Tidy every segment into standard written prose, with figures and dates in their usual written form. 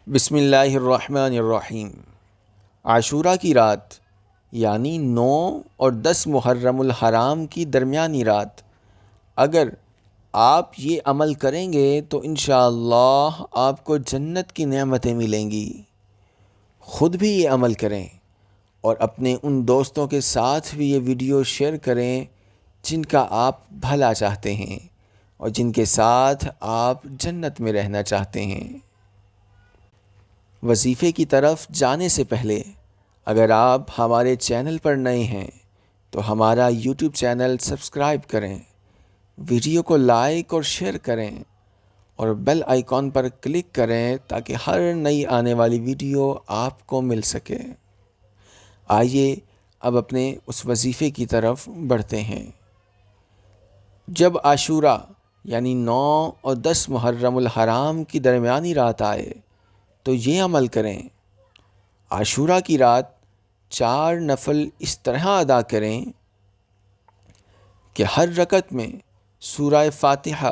بسم اللہ الرحمن الرحیم۔ عاشورہ کی رات یعنی 9 اور 10 محرم الحرام کی درمیانی رات، اگر آپ یہ عمل کریں گے تو انشاءاللہ آپ کو جنت کی نعمتیں ملیں گی۔ خود بھی یہ عمل کریں اور اپنے ان دوستوں کے ساتھ بھی یہ ویڈیو شیئر کریں جن کا آپ بھلا چاہتے ہیں اور جن کے ساتھ آپ جنت میں رہنا چاہتے ہیں۔ وظیفے کی طرف جانے سے پہلے اگر آپ ہمارے چینل پر نئے ہیں تو ہمارا یوٹیوب چینل سبسکرائب کریں، ویڈیو کو لائک اور شیئر کریں اور بیل آئیکن پر کلک کریں تاکہ ہر نئی آنے والی ویڈیو آپ کو مل سکے۔ آئیے اب اپنے اس وظیفے کی طرف بڑھتے ہیں۔ جب عاشورہ یعنی 9 اور 10 محرم الحرام کی درمیانی رات آئے تو یہ عمل کریں۔ عاشورہ کی رات 4 نفل اس طرح ادا کریں کہ ہر رکعت میں سورہ فاتحہ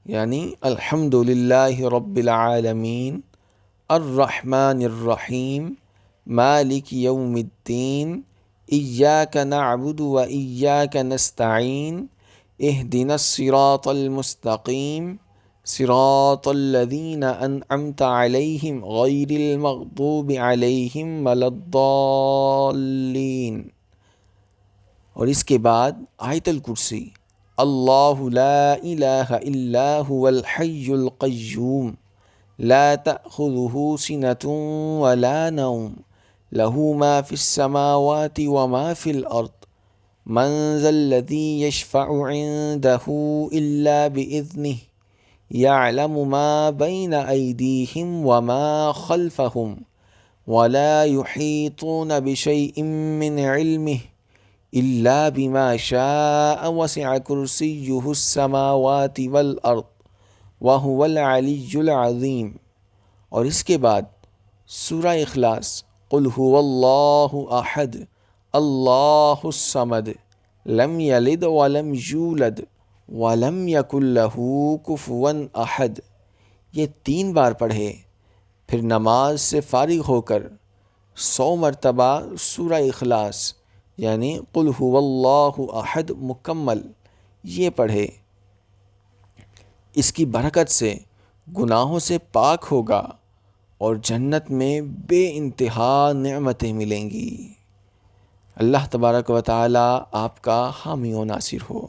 یعنی الحمدللہ رب العالمین، الرحمن الرحیم، مالک یوم الدین، ایاک نعبد و ایاک نستعین، اہدنا الصراط المستقیم، صراط الذین انعمت علیہم غیر المغضوب علیہم ولا الضالین، اور اس کے بعد آیت الکرسی، اللہ لا الہ الا هو الحی القیوم لا تأخذہ سنۃ ولا نوم لہ ما فی السماوات وما فی الارض من ذا الذی یشفع عندہ الا بإذنہ يعلم ما بين أيديهم وما خلفهم ولا يحيطون بشيء من علمه إلا بما شاء وسع كرسيه السماوات والأرض وهو العلي العظيم، اور اس کے بعد سورہ اخلاص، قل هو اللہ احد اللہ الصمد لم یلد ولم یولد وَلَمْ يَكُنْ لَهُ كُفُوًا أَحَدٌ، یہ 3 بار پڑھے، پھر نماز سے فارغ ہو کر 100 مرتبہ سورہ اخلاص یعنی قل هو اللہ احد مکمل یہ پڑھے۔ اس کی برکت سے گناہوں سے پاک ہوگا اور جنت میں بے انتہا نعمتیں ملیں گی۔ اللہ تبارک و تعالی آپ کا حامی و ناصر ہو۔